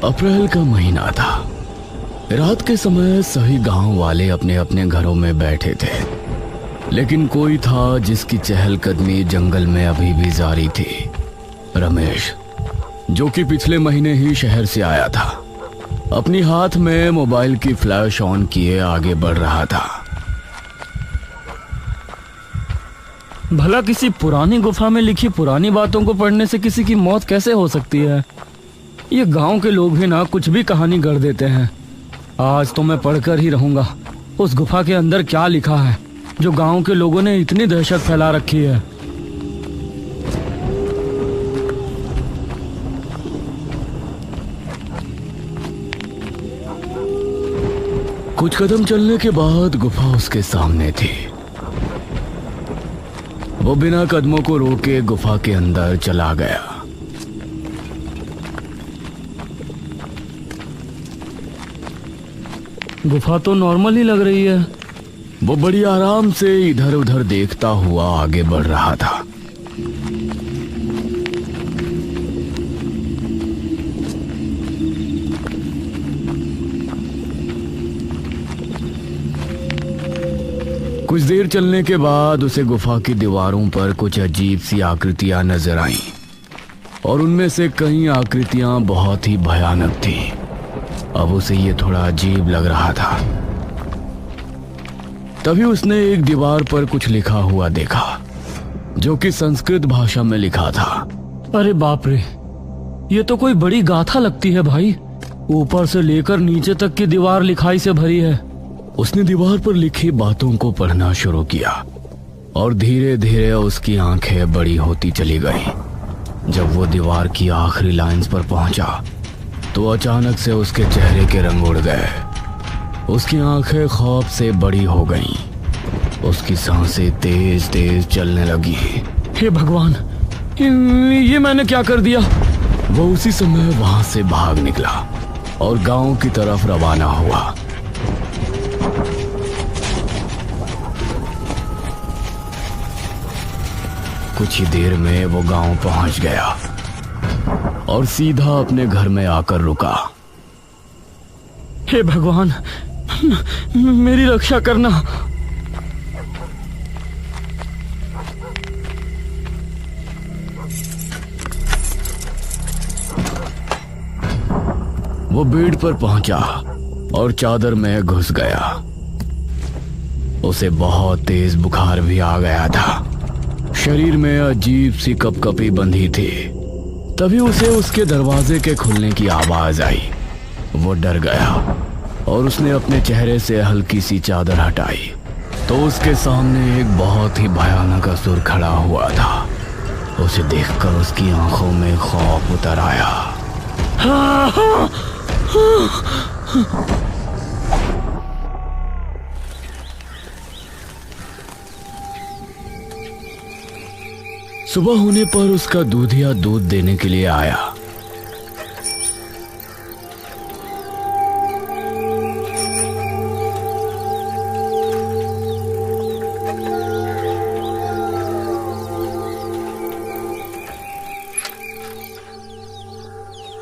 अप्रैल का महीना था। रात के समय सभी गांव वाले अपने अपने घरों में बैठे थे, लेकिन कोई था जिसकी चहलकदमी जंगल में अभी भी जारी थी। रमेश, जो कि पिछले महीने ही शहर से आया था, अपनी हाथ में मोबाइल की फ्लैश ऑन किए आगे बढ़ रहा था। भला किसी पुरानी गुफा में लिखी पुरानी बातों को पढ़ने से किसी की मौत कैसे हो सकती है? ये गांव के लोग भी ना कुछ भी कहानी गढ़ देते हैं। आज तो मैं पढ़कर ही रहूंगा उस गुफा के अंदर क्या लिखा है जो गांव के लोगों ने इतनी दहशत फैला रखी है। कुछ कदम चलने के बाद गुफा उसके सामने थी। वो बिना कदमों को रोके गुफा के अंदर चला गया। गुफा तो नॉर्मल ही लग रही है। वो बड़ी आराम से इधर उधर देखता हुआ आगे बढ़ रहा था। कुछ देर चलने के बाद उसे गुफा की दीवारों पर कुछ अजीब सी आकृतियां नजर आईं, और उनमें से कई आकृतियां बहुत ही भयानक थीं। अब उसे ये थोड़ा अजीब लग रहा था। तभी उसने एक दीवार पर कुछ लिखा हुआ देखा, जो कि संस्कृत भाषा में लिखा था। अरे बाप रे, ये तो कोई बड़ी गाथा लगती है भाई। ऊपर से लेकर नीचे तक की दीवार लिखाई से भरी है। उसने दीवार पर लिखी बातों को पढ़ना शुरू किया, और धीरे धीरे उसकी आंखें बड़ी होती चली गईं। जब वो दीवार की आखिरी लाइंस पर पहुंचा तो अचानक से उसके चेहरे के रंग उड़ गए। उसकी आंखें खौफ से बड़ी हो गईं। उसकी सांसें तेज तेज चलने लगी। हे भगवान, ये मैंने क्या कर दिया? वो उसी समय वहां से भाग निकला और गांव की तरफ रवाना हुआ। कुछ ही देर में वो गांव पहुंच गया और सीधा अपने घर में आकर रुका। हे भगवान, मेरी रक्षा करना। वो बेड पर पहुंचा और चादर में घुस गया। उसे बहुत तेज बुखार भी आ गया था। शरीर में अजीब सी कपकपी बंधी थी। तभी उसे उसके दरवाजे के खुलने की आवाज आई। वो डर गया और उसने अपने चेहरे से हल्की सी चादर हटाई तो उसके सामने एक बहुत ही भयानक असुर खड़ा हुआ था। उसे देखकर उसकी आंखों में खौफ उतर आया। सुबह होने पर उसका दूधिया दूध देने के लिए आया।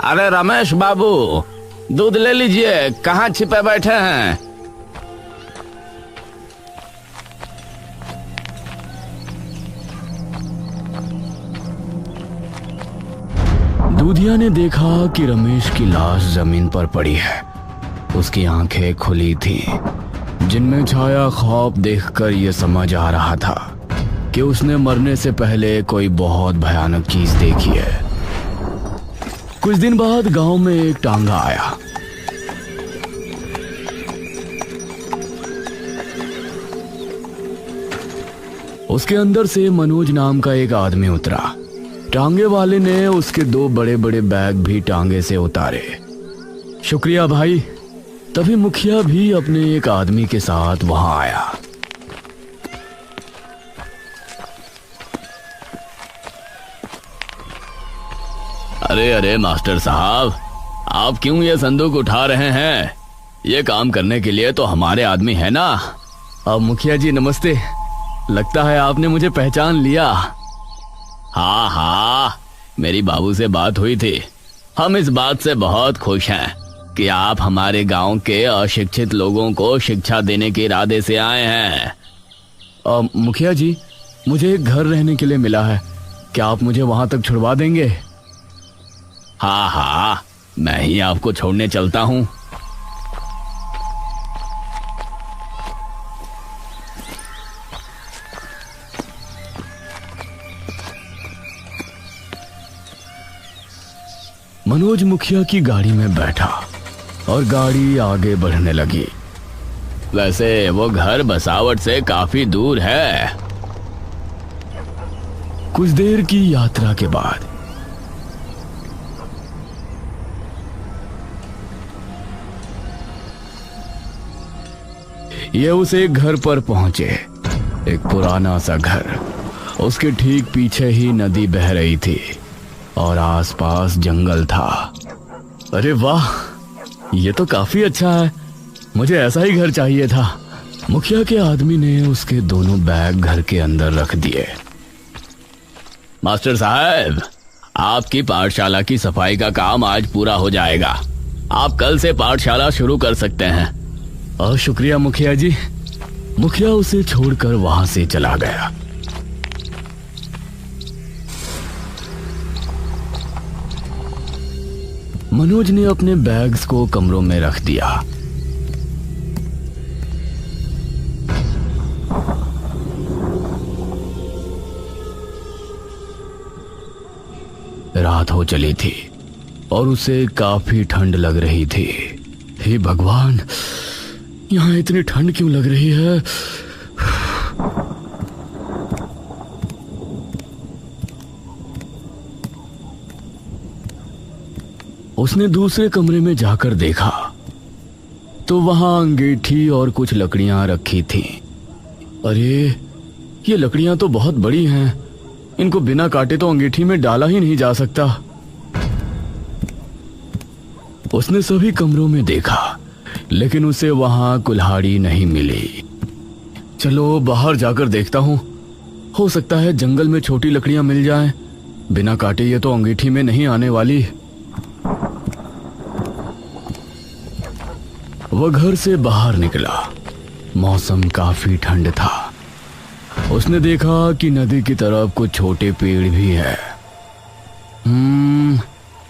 अरे रमेश बाबू, दूध ले लीजिए, कहाँ छिपे बैठे हैं? दूधिया ने देखा कि रमेश की लाश जमीन पर पड़ी है। उसकी आंखें खुली थीं, जिनमें छाया खौफ देखकर यह समझ आ रहा था कि उसने मरने से पहले कोई बहुत भयानक चीज देखी है। कुछ दिन बाद गांव में एक टांगा आया। उसके अंदर से मनोज नाम का एक आदमी उतरा। टांगे वाले ने उसके 2 बड़े बड़े बैग भी टांगे से उतारे। शुक्रिया भाई। तभी मुखिया भी अपने एक आदमी के साथ वहां आया। अरे अरे मास्टर साहब, आप क्यों ये संदूक उठा रहे हैं? ये काम करने के लिए तो हमारे आदमी है ना। अब मुखिया जी नमस्ते। लगता है आपने मुझे पहचान लिया। हाँ हाँ, मेरी बाबू से बात हुई थी। हम इस बात से बहुत खुश हैं कि आप हमारे गांव के अशिक्षित लोगों को शिक्षा देने के इरादे से आए हैं। मुखिया जी, मुझे एक घर रहने के लिए मिला है, क्या आप मुझे वहां तक छुड़वा देंगे? हाँ हाँ, मैं ही आपको छोड़ने चलता हूँ। मनोज मुखिया की गाड़ी में बैठा और गाड़ी आगे बढ़ने लगी। वैसे वो घर बसावट से काफी दूर है। कुछ देर की यात्रा के बाद ये उस एक घर पर पहुंचे। एक पुराना सा घर, उसके ठीक पीछे ही नदी बह रही थी और आसपास जंगल था। अरे वाह, ये तो काफी अच्छा है, मुझे ऐसा ही घर चाहिए था। मुखिया के आदमी ने उसके दोनों बैग घर के अंदर रख दिए। मास्टर साहब, आपकी पाठशाला की सफाई का काम आज पूरा हो जाएगा। आप कल से पाठशाला शुरू कर सकते हैं। और शुक्रिया मुखिया जी। मुखिया उसे छोड़कर वहां से चला गया। मनोज ने अपने बैग्स को कमरों में रख दिया। रात हो चली थी और उसे काफी ठंड लग रही थी। हे भगवान, यहाँ इतनी ठंड क्यों लग रही है? उसने दूसरे कमरे में जाकर देखा तो वहां अंगीठी और कुछ लकड़ियां रखी थीं। अरे, ये लकड़ियां तो बहुत बड़ी हैं, इनको बिना काटे तो अंगीठी में डाला ही नहीं जा सकता। उसने सभी कमरों में देखा, लेकिन उसे वहां कुल्हाड़ी नहीं मिली। चलो बाहर जाकर देखता हूं, हो सकता है जंगल में छोटी लकड़ियां मिल जाएं। बिना काटे ये तो अंगीठी में नहीं आने वाली। वह घर से बाहर निकला। मौसम काफी ठंड था। उसने देखा कि नदी की तरफ कुछ छोटे पेड़ भी है।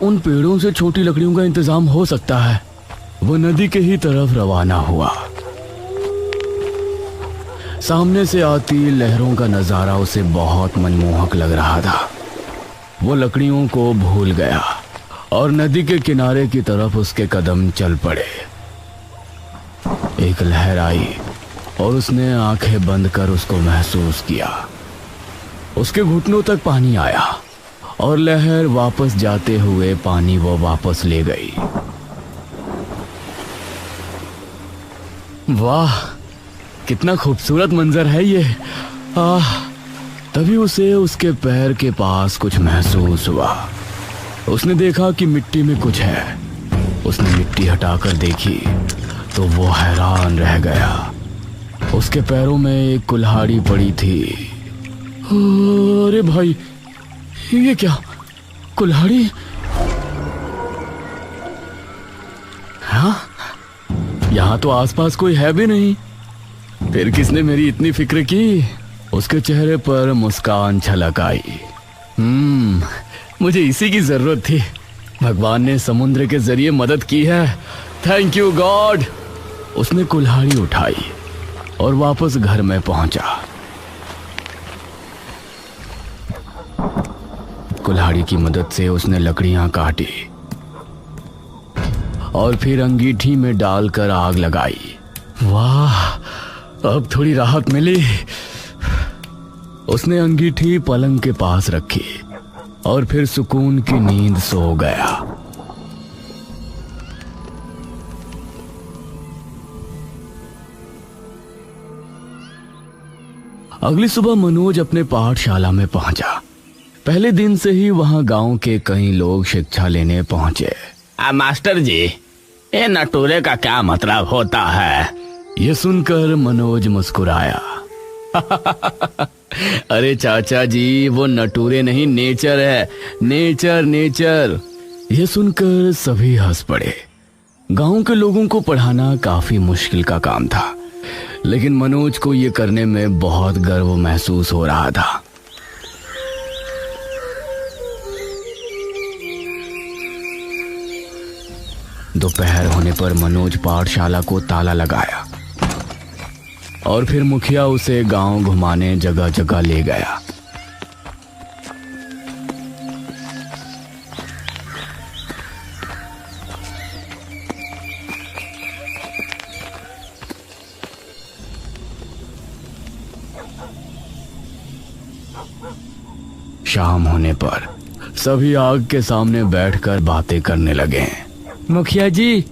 उन पेड़ों से छोटी लकड़ियों का इंतजाम हो सकता है। वह नदी के ही तरफ रवाना हुआ। सामने से आती लहरों का नजारा उसे बहुत मनमोहक लग रहा था। वो लकड़ियों को भूल गया और नदी के किनारे की तरफ उसके कदम चल पड़े। एक लहर आई और उसने आंखें बंद कर उसको महसूस किया। उसके घुटनों तक पानी आया और लहर वापस जाते हुए पानी वो वापस ले गई। वाह, कितना खूबसूरत मंजर है ये। तभी उसे उसके पैर के पास कुछ महसूस हुआ। उसने देखा कि मिट्टी में कुछ है। उसने मिट्टी हटाकर देखी तो वो हैरान रह गया। उसके पैरों में एक कुल्हाड़ी पड़ी थी। अरे भाई, ये क्या कुल्हाड़ी? हाँ, यहाँ तो आसपास कोई है भी नहीं। फिर किसने मेरी इतनी फिक्र की? उसके चेहरे पर मुस्कान छलक आई। मुझे इसी की जरूरत थी। भगवान ने समुद्र के जरिए मदद की है। Thank you God. उसने कुल्हाड़ी उठाई और वापस घर में पहुंचा। कुल्हाड़ी की मदद से उसने लकड़ियां काटी और फिर अंगीठी में डालकर आग लगाई। वाह, अब थोड़ी राहत मिली। उसने अंगीठी पलंग के पास रखी और फिर सुकून की नींद सो गया। अगली सुबह मनोज अपने पाठशाला में पहुंचा। पहले दिन से ही वहां गांव के कई लोग शिक्षा लेने पहुंचे। मास्टर जी, ये नटूरे का क्या मतलब होता है? ये सुनकर मनोज मुस्कुराया। अरे चाचा जी, वो नटूरे नहीं, नेचर है। Nature nature. यह सुनकर सभी हंस पड़े। गांव के लोगों को पढ़ाना काफी मुश्किल का काम था, लेकिन मनोज को यह करने में बहुत गर्व महसूस हो रहा था। दोपहर होने पर मनोज पाठशाला को ताला लगाया और फिर मुखिया उसे गांव घुमाने जगह जगह ले गया। शाम होने पर सभी आग के सामने बैठकर बातें करने लगे। मुखिया जी,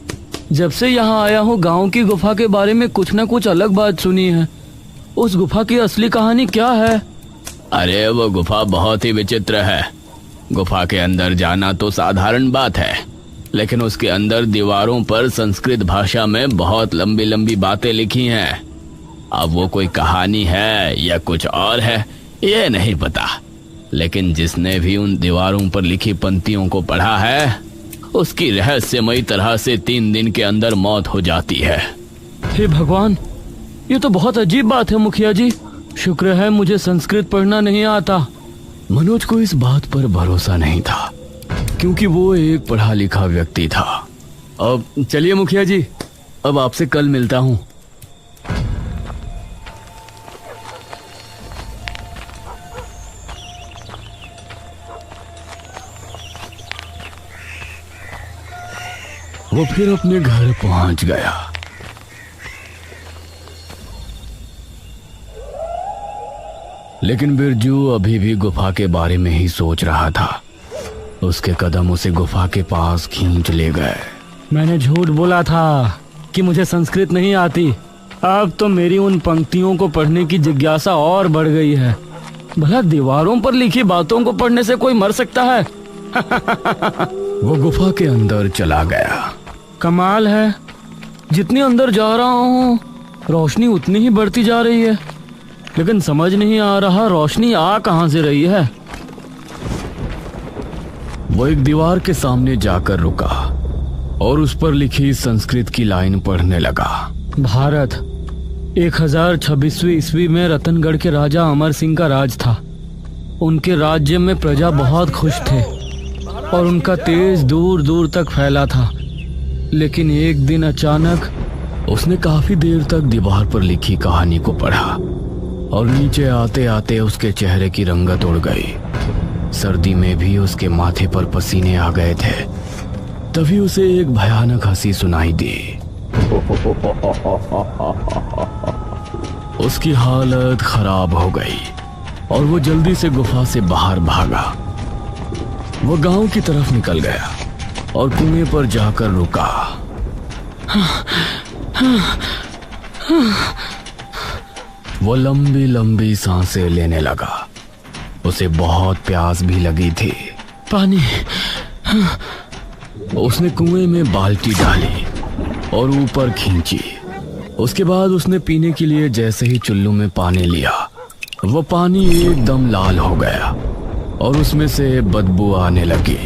जब से यहाँ आया हूँ गांव की गुफा के बारे में कुछ न कुछ अलग बात सुनी है। उस गुफा की असली कहानी क्या है? अरे वो गुफा बहुत ही विचित्र है। गुफा के अंदर जाना तो साधारण बात है, लेकिन उसके अंदर दीवारों पर संस्कृत भाषा में बहुत लंबी लंबी बातें लिखी हैं। अब वो कोई कहानी है या कुछ और है ये नहीं पता, लेकिन जिसने भी उन दीवारों पर लिखी पंक्तियों को पढ़ा है उसकी रहस्यमयी तरह से 3 दिन के अंदर मौत हो जाती है। हे भगवान, ये तो बहुत अजीब बात है मुखिया जी। शुक्र है मुझे संस्कृत पढ़ना नहीं आता। मनोज को इस बात पर भरोसा नहीं था, क्योंकि वो एक पढ़ा लिखा व्यक्ति था। अब चलिए मुखिया जी, अब आपसे कल मिलता हूँ। वो फिर अपने घर पहुंच गया। लेकिन बिरजू अभी भी गुफा के बारे में ही सोच रहा था। उसके कदम उसे गुफा के पास खींच ले गए। मैंने झूठ बोला था कि मुझे संस्कृत नहीं आती। अब तो मेरी उन पंक्तियों को पढ़ने की जिज्ञासा और बढ़ गई है। भला दीवारों पर लिखी बातों को पढ़ने से कोई मर सकता है? वो गुफा के अंदर चला गया। कमाल है, जितनी अंदर जा रहा हूँ रोशनी उतनी ही बढ़ती जा रही है, लेकिन समझ नहीं आ रहा रोशनी आ कहां से रही है। वो एक दीवार के सामने जाकर रुका और उस पर लिखी संस्कृत की लाइन पढ़ने लगा। भारत 1026वीं ईस्वी में रतनगढ़ के राजा अमर सिंह का राज था। उनके राज्य में प्रजा बहुत खुश थे और उनका तेज दूर दूर तक फैला था। लेकिन एक दिन अचानक उसने काफी देर तक दीवार पर लिखी कहानी को पढ़ा और नीचे आते आते उसके चेहरे की रंगत उड़ गई। सर्दी में भी उसके माथे पर पसीने आ गए थे। तभी उसे एक भयानक हंसी सुनाई दी। उसकी हालत खराब हो गई और वो जल्दी से गुफा से बाहर भागा। वो गांव की तरफ निकल गया और कुएं पर जाकर रुका। वो लंबी लंबी सांसें लेने लगा। उसे बहुत प्यास भी लगी थी। पानी। उसने कुएं में बाल्टी डाली और ऊपर खींची। उसके बाद उसने पीने के लिए जैसे ही चुल्लू में पानी लिया, वो पानी एकदम लाल हो गया और उसमें से बदबू आने लगी।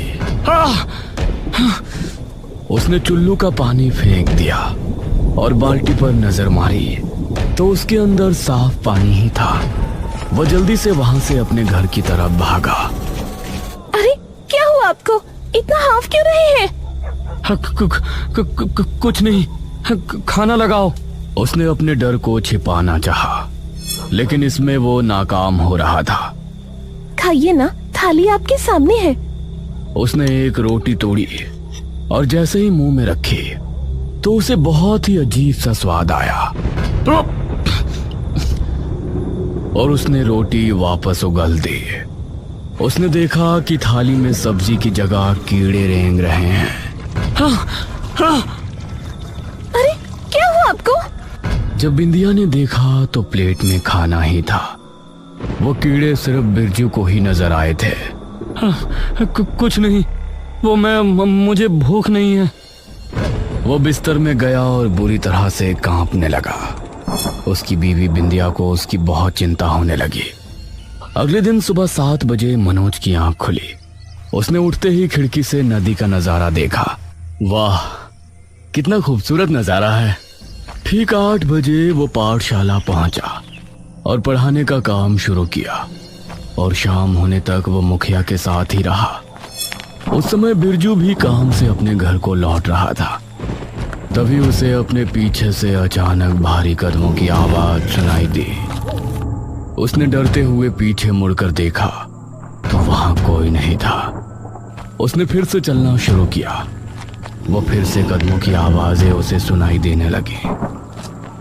उसने चुल्लू का पानी फेंक दिया और बाल्टी पर नजर मारी तो उसके अंदर साफ पानी ही था। वो जल्दी से वहां से अपने घर की तरफ भागा। अरे क्या हुआ आपको? इतना हाफ क्यों रहे हैं? कुछ नहीं, खाना लगाओ। उसने अपने डर को छिपाना चाहा, लेकिन इसमें वो नाकाम हो रहा था। खाइए ना, थाली आपके सामने है। उसने एक रोटी तोड़ी और जैसे ही मुंह में रखी तो उसे बहुत ही अजीब सा स्वाद आया और उसने रोटी वापस उगल दी। उसने देखा कि थाली में सब्जी की जगह कीड़े रेंग रहे हैं। अरे क्या हुआ आपको? जब बिंदिया ने देखा तो प्लेट में खाना ही था। वो कीड़े सिर्फ बिरजू को ही नजर आए थे। कुछ नहीं, वो मुझे भूख नहीं है। वो बिस्तर में गया और बुरी तरह से कांपने लगा। उसकी बीवी बिंदिया को उसकी बहुत चिंता होने लगी। अगले दिन सुबह 7 बजे मनोज की आंख खुली उसने उठते ही खिड़की से नदी का नजारा देखा। वाह, कितना खूबसूरत नजारा है। ठीक 8 बजे वो पाठशाला पहुंचा और पढ़ाने का काम शुरू किया और शाम होने तक वो मुखिया के साथ ही रहा। उस समय बिरजू भी काम से अपने घर को लौट रहा था। तभी उसे अपने पीछे से अचानक भारी कदमों की आवाज सुनाई दी। उसने डरते हुए पीछे मुड़कर देखा तो वहां कोई नहीं था। उसने फिर से चलना शुरू किया। वो फिर से कदमों की आवाजें उसे सुनाई देने लगी,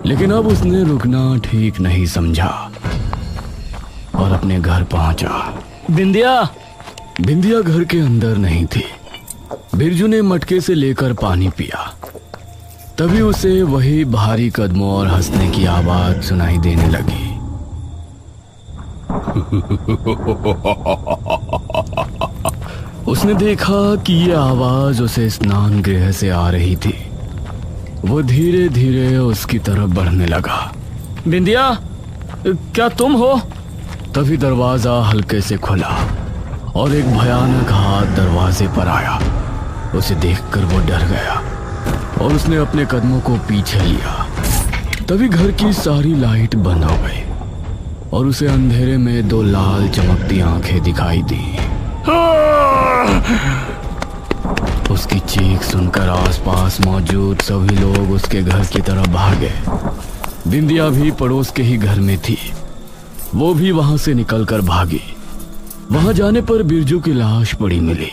लेकिन अब उसने रुकना ठीक नहीं समझा और अपने घर पहुंचा। बिंदिया, बिंदिया घर के अंदर नहीं थी। बिरजू ने मटके से लेकर पानी पिया। तभी उसे वही भारी कदमों और हंसने की आवाज सुनाई देने लगी। उसने देखा कि ये आवाज उसे स्नान गृह से आ रही थी। वो धीरे धीरे उसकी तरफ बढ़ने लगा। बिंदिया, क्या तुम हो? तभी दरवाजा हल्के से खुला और एक भयानक हाथ दरवाजे पर आया। उसे देखकर वो डर गया और उसने अपने कदमों को पीछे लिया। तभी घर की सारी लाइट बंद हो गई और उसे अंधेरे में 2 लाल चमकती आंखें दिखाई दी। उसकी चीख सुनकर आसपास मौजूद सभी लोग उसके घर की तरफ भागे। बिंदिया भी पड़ोस के ही घर में थी। वो भी वहां से निकलकर भागी। वहां जाने पर बिरजू की लाश पड़ी मिली।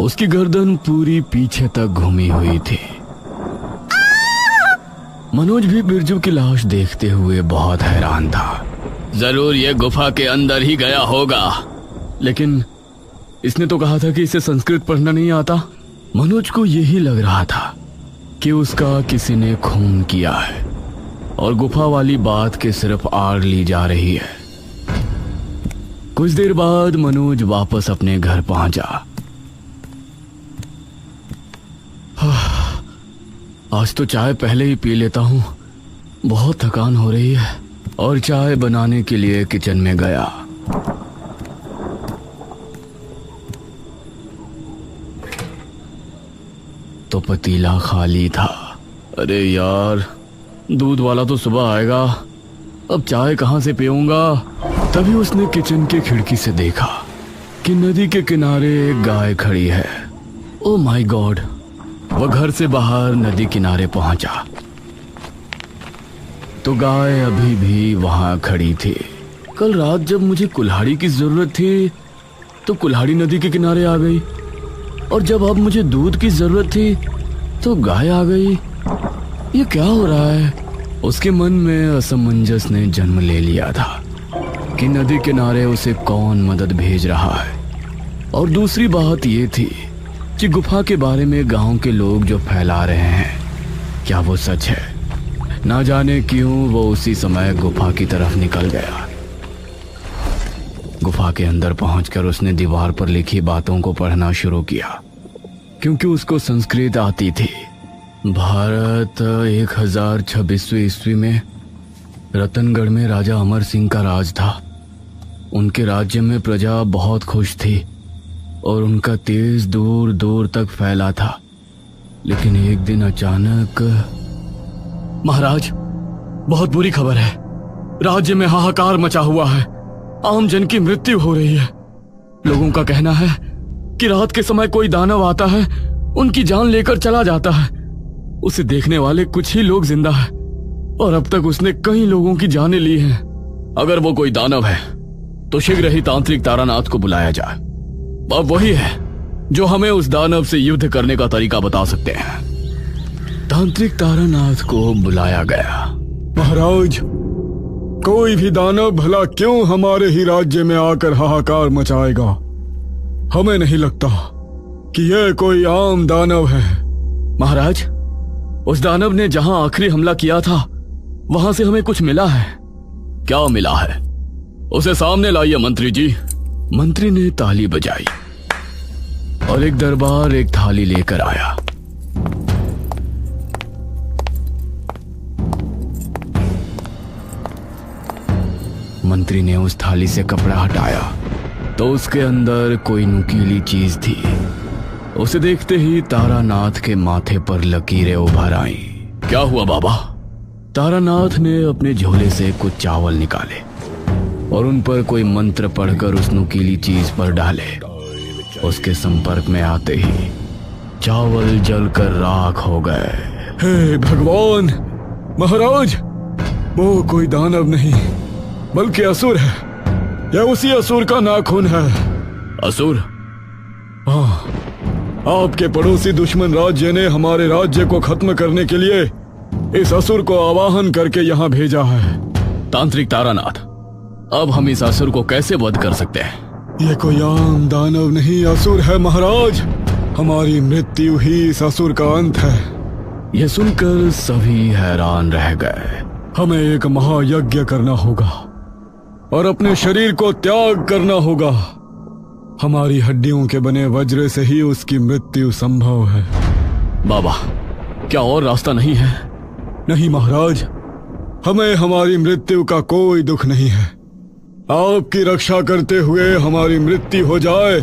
उसकी गर्दन पूरी पीछे तक घूमी हुई थी। मनोज भी बिरजू की लाश देखते हुए बहुत हैरान था। जरूर ये गुफा के अंदर ही गया होगा। लेकिन इसने तो कहा था कि इसे संस्कृत पढ़ना नहीं आता। मनोज को यही लग रहा था कि उसका किसी ने खून किया है और गुफा वाली बात के सिर्फ आड़ ली जा रही है। कुछ देर बाद मनोज वापस अपने घर पहुंचा। आज तो चाय पहले ही पी लेता हूं, बहुत थकान हो रही है। और चाय बनाने के लिए किचन में गया। तो पतीला खाली था। अरे यार, दूध वाला तो सुबह आएगा, अब चाय कहां से पीऊंगा। तभी उसने किचन की खिड़की से देखा कि नदी के किनारे एक गाय खड़ी है। Oh my God! वह घर से बाहर नदी किनारे पहुंचा तो गाय अभी भी वहां खड़ी थी। कल रात जब मुझे कुल्हाड़ी की जरूरत थी तो कुल्हाड़ी नदी के किनारे आ गई, और जब अब मुझे दूध की जरूरत थी तो गाय आ गई। ये क्या हो रहा है? उसके मन में असमंजस ने जन्म ले लिया था कि नदी किनारे उसे कौन मदद भेज रहा है। और दूसरी बात ये थी कि गुफा के बारे में गांव के लोग जो फैला रहे हैं, क्या वो सच है? ना जाने क्यों वो उसी समय गुफा की तरफ निकल गया। गुफा के अंदर पहुंचकर उसने दीवार पर लिखी बातों को पढ़ना शुरू किया, क्योंकि उसको संस्कृत आती थी। भारत 1026वीं ईस्वी में रतनगढ़ में राजा अमर सिंह का राज था। उनके राज्य में प्रजा बहुत खुश थी और उनका तेज दूर दूर तक फैला था। लेकिन एक दिन अचानक, महाराज, बहुत बुरी खबर है। राज्य में हाहाकार मचा हुआ है। आम जन की मृत्यु हो रही है। लोगों का कहना है कि रात के समय कोई दानव आता है, उनकी जान लेकर चला जाता है। उसे देखने वाले कुछ ही लोग जिंदा हैं और अब तक उसने कई लोगों की जानें ली हैं। अगर वो कोई दानव है तो शीघ्र ही तांत्रिक तारानाथ को बुलाया जाए। अब वही है जो हमें उस दानव से युद्ध करने का तरीका बता सकते हैं। तांत्रिक तारानाथ को बुलाया गया। महाराज, कोई भी दानव भला क्यों हमारे ही राज्य में आकर हाहाकार मचाएगा? हमें नहीं लगता कि यह कोई आम दानव है। महाराज, उस दानव ने जहां आखिरी हमला किया था वहां से हमें कुछ मिला है। क्या मिला है? उसे सामने लाइए मंत्री जी। मंत्री ने ताली बजाई और एक दरबार एक थाली लेकर आया। मंत्री ने उस थाली से कपड़ा हटाया तो उसके अंदर कोई नुकीली चीज थी। उसे देखते ही तारानाथ के माथे पर लकीरें उभर आईं। क्या हुआ बाबा? तारानाथ ने अपने झोले से कुछ चावल निकाले और उन पर कोई मंत्र पढ़कर उस नुकीली चीज पर डाले। उसके संपर्क में आते ही चावल जलकर राख हो गए। हे भगवान! महाराज, वो कोई दानव नहीं बल्कि असुर है। यह उसी असुर का नाखून है। असुर? हाँ, आपके पड़ोसी दुश्मन राज्य ने हमारे राज्य को खत्म करने के लिए इस असुर को आवाहन करके यहाँ भेजा है। तांत्रिक तारानाथ, अब हम इस असुर को कैसे वध कर सकते हैं? ये कोई आम दानव नहीं, असुर है महाराज। हमारी मृत्यु ही इस असुर का अंत है। यह सुनकर सभी हैरान रह गए। हमें एक महायज्ञ करना होगा और अपने शरीर को त्याग करना होगा। हमारी हड्डियों के बने वज्र से ही उसकी मृत्यु संभव है। बाबा, क्या और रास्ता नहीं है? नहीं महाराज, हमें हमारी मृत्यु का कोई दुख नहीं है। आपकी रक्षा करते हुए हमारी मृत्यु हो जाए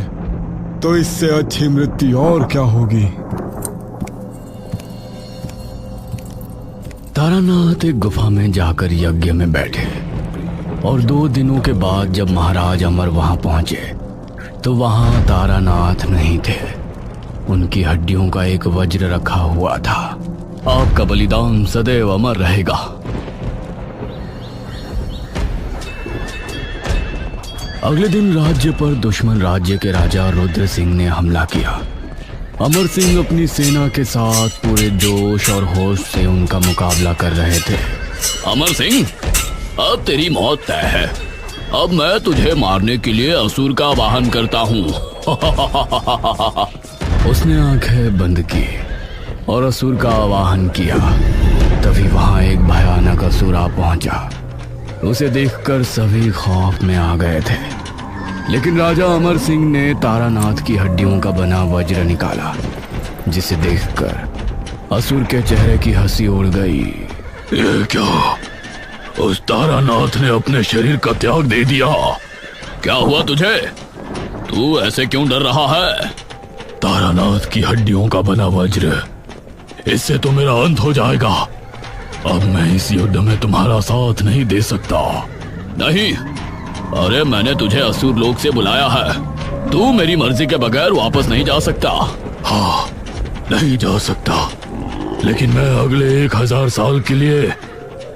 तो इससे अच्छी मृत्यु और क्या होगी। तारानाथ एक गुफा में जाकर यज्ञ में बैठे और 2 दिनों के बाद जब महाराज अमर वहां पहुंचे तो वहां तारानाथ नहीं थे। उनकी हड्डियों का एक वज्र रखा हुआ था। आपका बलिदान सदैव अमर रहेगा। अगले दिन राज्य पर दुश्मन राज्य के राजा रुद्र सिंह ने हमला किया। अमर सिंह अपनी सेना के साथ पूरे जोश और होश से उनका मुकाबला कर रहे थे। अमर सिंह, अब तेरी मौत तय है। अब मैं तुझे मारने के लिए असुर का आवाहन करता हूँ। उसने आंखें बंद की और असुर का आवाहन किया। तभी वहां एक भयानक असुर आ पहुंचा। उसे देखकर सभी खौफ में आ गए थे, लेकिन राजा अमर सिंह ने तारानाथ की हड्डियों का बना वज्र निकाला, जिसे देखकर असुर के चेहरे की हंसी उड़ गई। ये क्या? उस तारानाथ ने अपने शरीर का त्याग दे दिया। क्या हुआ तुझे? तू ऐसे क्यों डर रहा है? तारानाथ की हड्डियों का बना वज्र, इससे तो मेरा अंत हो जाएगा। अब मैं इस युद्ध में तुम्हारा साथ नहीं दे सकता। नहीं, अरे मैंने तुझे असुर लोक से बुलाया है। तू मेरी मर्जी के बगैर वापस नहीं जा सकता। हाँ, नहीं जा सकता, लेकिन मैं अगले 1000 साल के लिए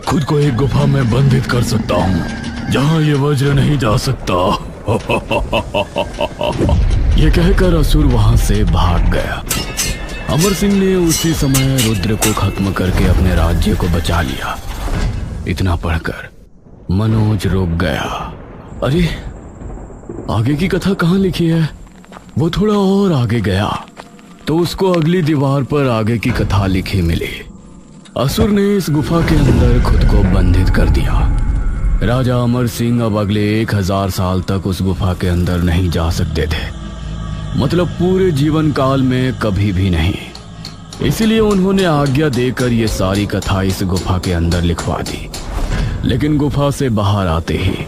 खुद को एक गुफा में बंधित कर सकता हूँ, जहाँ ये वज्र नहीं जा सकता। ये कहकर असुर वहां से भाग गया। अमर सिंह ने उसी समय रुद्र को खत्म करके अपने राज्य को बचा लिया। इतना पढ़कर मनोज रुक गया। अरे, आगे की कथा कहाँ लिखी है? वो थोड़ा और आगे गया तो उसको अगली दीवार पर आगे की कथा लिखी मिली। असुर ने इस गुफा के अंदर खुद को बंधित कर दिया। राजा अमर सिंह अब अगले 1000 साल तक उस गुफा के अंदर नहीं जा सकते थे, मतलब पूरे जीवन काल में कभी भी नहीं। इसीलिए उन्होंने आज्ञा देकर ये सारी कथा इस गुफा के अंदर लिखवा दी। लेकिन गुफा से बाहर आते ही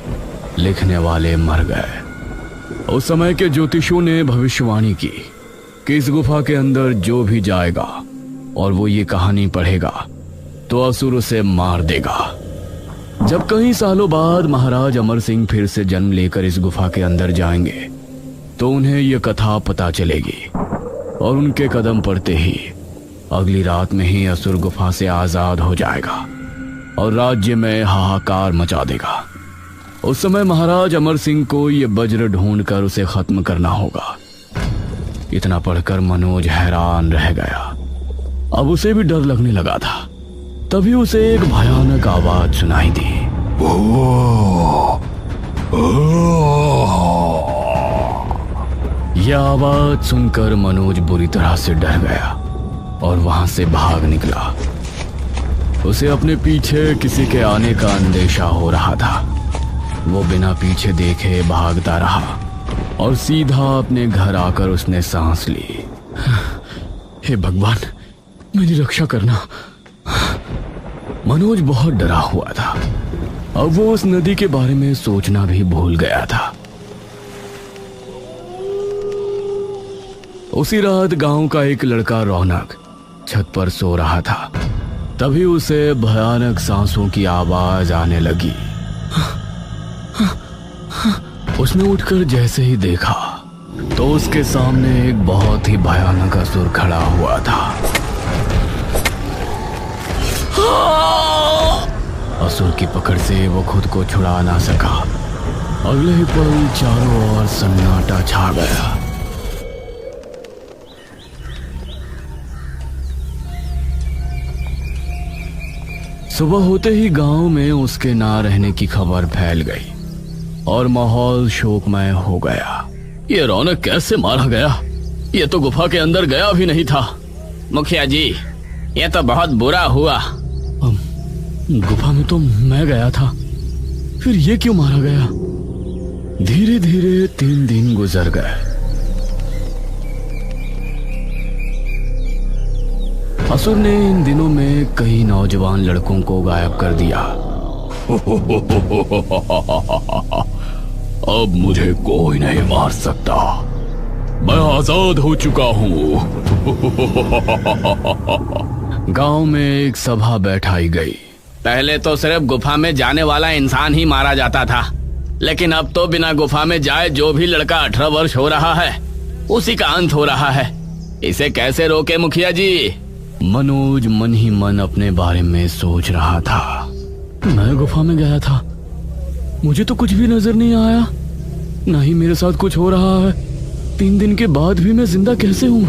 लिखने वाले मर गए। उस समय के ज्योतिषों ने भविष्यवाणी की कि इस गुफा के अंदर जो भी जाएगा और वो ये कहानी पढ़ेगा तो असुर उसे मार देगा। जब कई सालों बाद महाराज अमर सिंह फिर से जन्म लेकर इस गुफा के अंदर जाएंगे तो उन्हें यह कथा पता चलेगी और उनके कदम पड़ते ही अगली रात में ही असुर गुफा से आजाद हो जाएगा और राज्य में हाहाकार मचा देगा। उस समय महाराज अमर सिंह को यह वज्र ढूंढकर उसे खत्म करना होगा। इतना पढ़कर मनोज हैरान रह गया। अब उसे भी डर लगने लगा था। तभी उसे एक भयानक आवाज सुनाई दी। यह आवाज सुनकर मनोज बुरी तरह से डर गया और वहां से भाग निकला। उसे अपने पीछे किसी के आने का अंदेशा हो रहा था। वो बिना पीछे देखे भागता रहा और सीधा अपने घर आकर उसने सांस ली। हे भगवान, मेरी रक्षा करना। मनोज बहुत डरा हुआ था। अब वो उस नदी के बारे में सोचना भी भूल गया था। उसी रात गांव का एक लड़का रौनक छत पर सो रहा था। तभी उसे भयानक सांसों की आवाज आने लगी। उसने उठकर जैसे ही देखा तो उसके सामने एक बहुत ही भयानक असुर खड़ा हुआ था। असुर की पकड़ से वो खुद को छुड़ा ना सका। अगले ही पल चारों ओर सन्नाटा छा गया। सुबह होते ही गांव में उसके ना रहने की खबर फैल गई और माहौल शोकमय हो गया। ये रौनक कैसे मारा गया? ये तो गुफा के अंदर गया भी नहीं था। मुखिया जी, ये तो बहुत बुरा हुआ। गुफा में तो मैं गया था, फिर ये क्यों मारा गया? धीरे धीरे 3 दिन गुजर गए। असुर ने इन दिनों में कई नौजवान लड़कों को गायब कर दिया। अब मुझे कोई नहीं मार सकता, मैं आजाद हो चुका हूँ। गांव में एक सभा बैठाई गई। पहले तो सिर्फ गुफा में जाने वाला इंसान ही मारा जाता था, लेकिन अब तो बिना गुफा में जाए जो भी लड़का 18 वर्ष हो रहा है उसी का अंत हो रहा है। इसे कैसे रोके मुखिया जी? मनोज मन ही मन अपने बारे में सोच रहा था। मैं गुफा में गया था, मुझे तो कुछ भी नजर नहीं आया, ना ही मेरे साथ कुछ हो रहा है। 3 दिन के बाद भी मैं जिंदा कैसे हूं?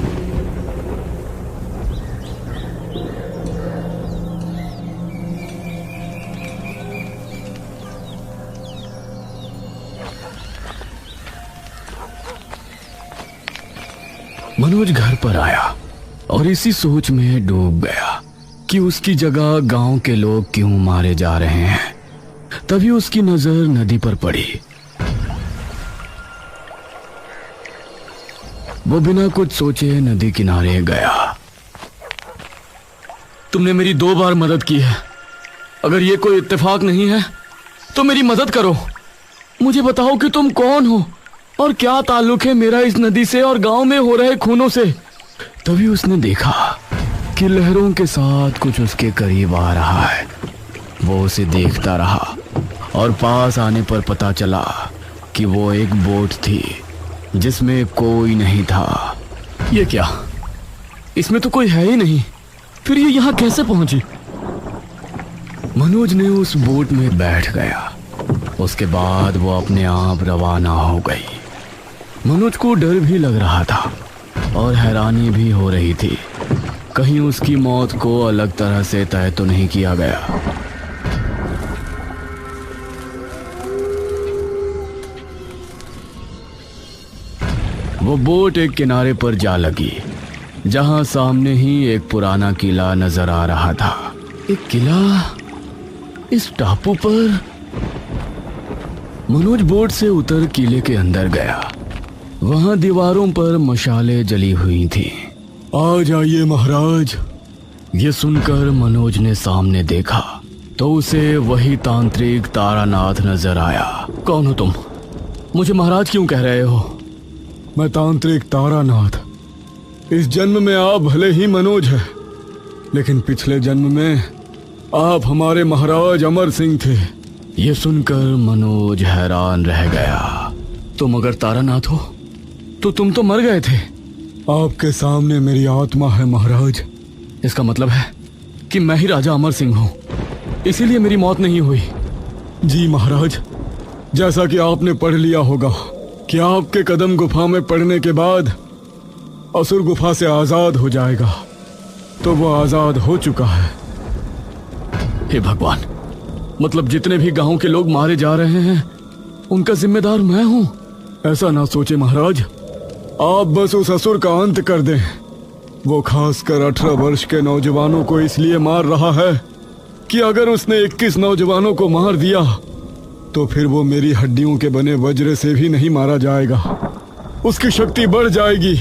मनोज घर पर आया और इसी सोच में डूब गया कि उसकी जगह गांव के लोग क्यों मारे जा रहे हैं। तभी उसकी नजर नदी पर पड़ी। वो बिना कुछ सोचे नदी किनारे गया। तुमने मेरी 2 बार मदद की है, अगर ये कोई इत्तेफाक नहीं है तो मेरी मदद करो। मुझे बताओ कि तुम कौन हो और क्या ताल्लुक है मेरा इस नदी से और गांव में हो रहे खूनों से। तभी उसने देखा कि लहरों के साथ कुछ उसके करीब आ रहा है। वो उसे देखता रहा और पास आने पर पता चला कि वो एक बोट थी जिसमें कोई नहीं था। ये क्या? इसमें तो कोई है ही नहीं, फिर ये यहाँ कैसे पहुंची? मनोज ने उस बोट में बैठ गया। उसके बाद वो अपने आप रवाना हो गई। मनोज को डर भी लग रहा था और हैरानी भी हो रही थी, कहीं उसकी मौत को अलग तरह से तय तो नहीं किया गया। वो बोट एक किनारे पर जा लगी जहां सामने ही एक पुराना किला नजर आ रहा था। एक किला इस टापू पर? मनोज बोट से उतर किले के अंदर गया। वहां दीवारों पर मशालें जली हुई थी। आ जाइए महाराज। ये सुनकर मनोज ने सामने देखा तो उसे वही तांत्रिक तारानाथ नजर आया। कौन हो तुम? मुझे महाराज क्यों कह रहे हो? मैं तांत्रिक तारानाथ। इस जन्म में आप भले ही मनोज हैं, लेकिन पिछले जन्म में आप हमारे महाराज अमर सिंह थे। ये सुनकर मनोज हैरान रह गया। तुम अगर तारानाथ हो तो तुम तो मर गए थे। आपके सामने मेरी आत्मा है महाराज। इसका मतलब है कि मैं ही राजा अमर सिंह हूँ, इसीलिए मेरी मौत नहीं हुई। जी महाराज, जैसा कि आपने पढ़ लिया होगा कि आपके कदम गुफा में पड़ने के बाद असुर गुफा से आजाद हो जाएगा, तो वो आजाद हो चुका है। हे भगवान, मतलब जितने भी गांव के लोग मारे जा रहे हैं उनका जिम्मेदार मैं हूँ? ऐसा ना सोचे महाराज, आप बस उस असुर का अंत कर दें। वो खासकर 18 वर्ष के नौजवानों को इसलिए मार रहा है कि अगर उसने 21 नौजवानों को मार दिया तो फिर वो मेरी हड्डियों के बने वज्र से भी नहीं मारा जाएगा। उसकी शक्ति बढ़ जाएगी।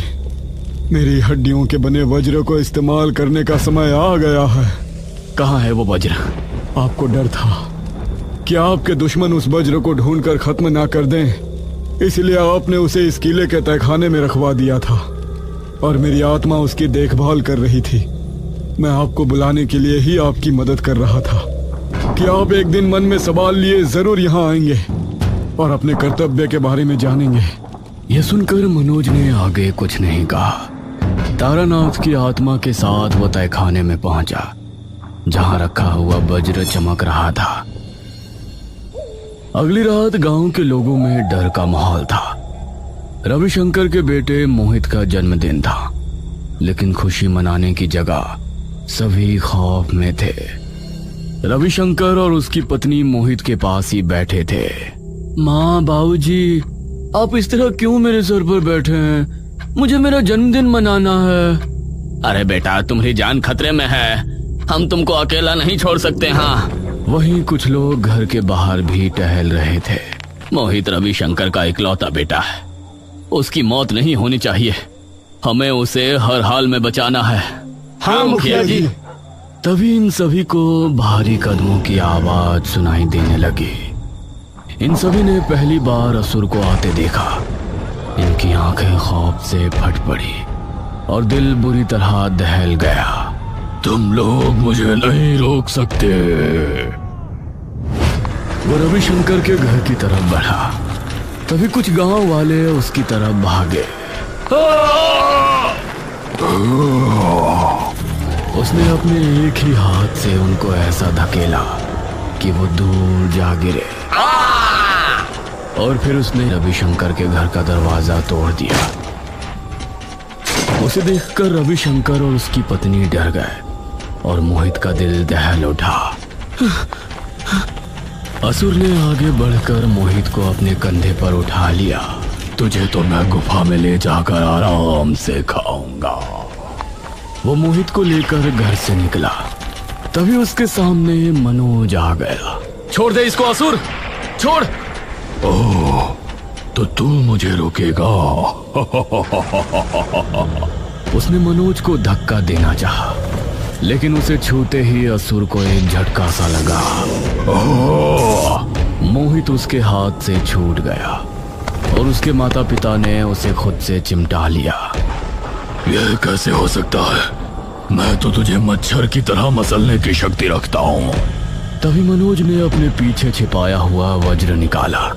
मेरी हड्डियों के बने वज्र को इस्तेमाल करने का समय आ गया है। कहाँ है वो वज्र? आपको डर था कि आपके दुश्मन उस वज्र को ढूंढकर खत्म ना कर दें, इसलिए आपने उसे इस किले के तहखाने में रखवा दिया था। और मेरी आत्मा उसकी देखभाल कर रही थी। मैं आपको बुलाने के लिए ही आपकी मदद कर रहा था कि आप एक दिन मन में सवाल लिए जरूर यहाँ आएंगे और अपने कर्तव्य के बारे में जानेंगे। यह सुनकर मनोज ने आगे कुछ नहीं कहा। तारानाथ की आत्मा के साथ वो तहखाने में पहुंचा जहां रखा हुआ वज्र चमक रहा था। अगली रात गांव के लोगों में डर का माहौल था। रविशंकर के बेटे मोहित का जन्मदिन था, लेकिन खुशी मनाने की जगह सभी खौफ में थे। रविशंकर और उसकी पत्नी मोहित के पास ही बैठे थे। माँ, बाबूजी, आप इस तरह क्यों मेरे सर पर बैठे हैं? मुझे मेरा जन्मदिन मनाना है। अरे बेटा, तुम्हारी जान खतरे में है, हम तुमको अकेला नहीं छोड़ सकते। हाँ, वहीं कुछ लोग घर के बाहर भी टहल रहे थे। मोहित रविशंकर का इकलौता बेटा है, उसकी मौत नहीं होनी चाहिए। हमें उसे हर हाल में बचाना है। हाँ मुखिया जी। तभी इन सभी को भारी कदमों की आवाज सुनाई देने लगी। इन सभी ने पहली बार असुर को आते देखा। इनकी आंखें खौफ से फट पड़ी और दिल बुरी तरह दहल गया। तुम लोग मुझे नहीं रोक सकते। वो रविशंकर के घर की तरफ बढ़ा। तभी कुछ गांव वाले उसकी तरफ भागे। उसने अपने एक ही हाथ से उनको ऐसा धकेला कि वो दूर जा गिरे और फिर उसने रविशंकर के घर का दरवाजा तोड़ दिया। उसे देखकर रविशंकर और उसकी पत्नी डर गए और मोहित का दिल दहल उठा। असुर ने आगे बढ़कर मोहित को अपने कंधे पर उठा लिया। तुझे तो मैं गुफा में ले जाकर आराम से खाऊंगा। वो मोहित को लेकर घर से निकला। तभी उसके सामने मनोज आ गया। छोड़ दे इसको असुर, छोड़। ओह, तो तू मुझे रोकेगा? उसने मनोज को धक्का देना चाहा, लेकिन उसे छूते ही असुर को एक झटका सा लगा। मोहित उसके हाथ से छूट गया और उसके माता पिता ने उसे खुद से चिमटा लिया। यह कैसे हो सकता है? मैं तो तुझे मच्छर की तरह मसलने की शक्ति रखता हूँ। तभी मनोज ने अपने पीछे छिपाया हुआ वज्र निकाला,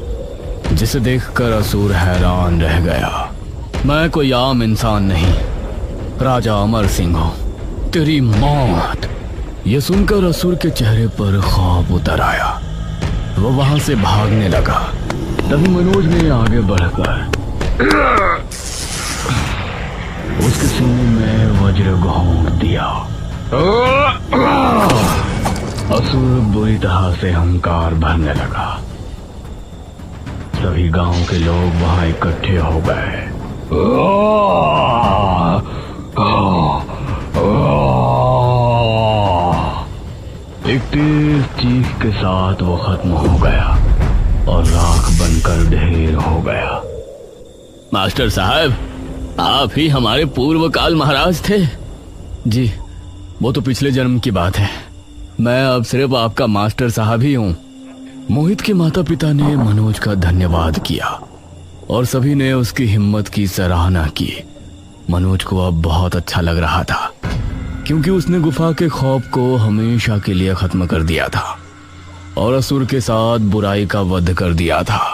जिसे देखकर असुर हैरान रह गया। मैं कोई आम इंसान नहीं, राजा अमर सिंह हूँ। तेरी मौत। यह सुनकर असुर के चेहरे पर खौफ उतर आया। वो वहां से भागने लगा। तभी मनोज ने आगे बढ़कर उसके सीने में वज्र घोंप दिया। असुर बुरी तरह से अहंकार भरने लगा। सभी गांव के लोग वहां इकट्ठे हो गए। एक तेज चीख के साथ वो खत्म हो गया और राख बनकर ढेर हो गया। मास्टर साहब, आप ही हमारे पूर्व काल महाराज थे। जी, वो तो पिछले जन्म की बात है। मैं अब सिर्फ आपका मास्टर साहब ही हूँ। मोहित के माता पिता ने मनोज का धन्यवाद किया और सभी ने उसकी हिम्मत की सराहना की। मनोज को अब बहुत अच्छा लग रहा था, क्योंकि उसने गुफा के खौफ को हमेशा के लिए खत्म कर दिया था और असुर के साथ बुराई का वध कर दिया था।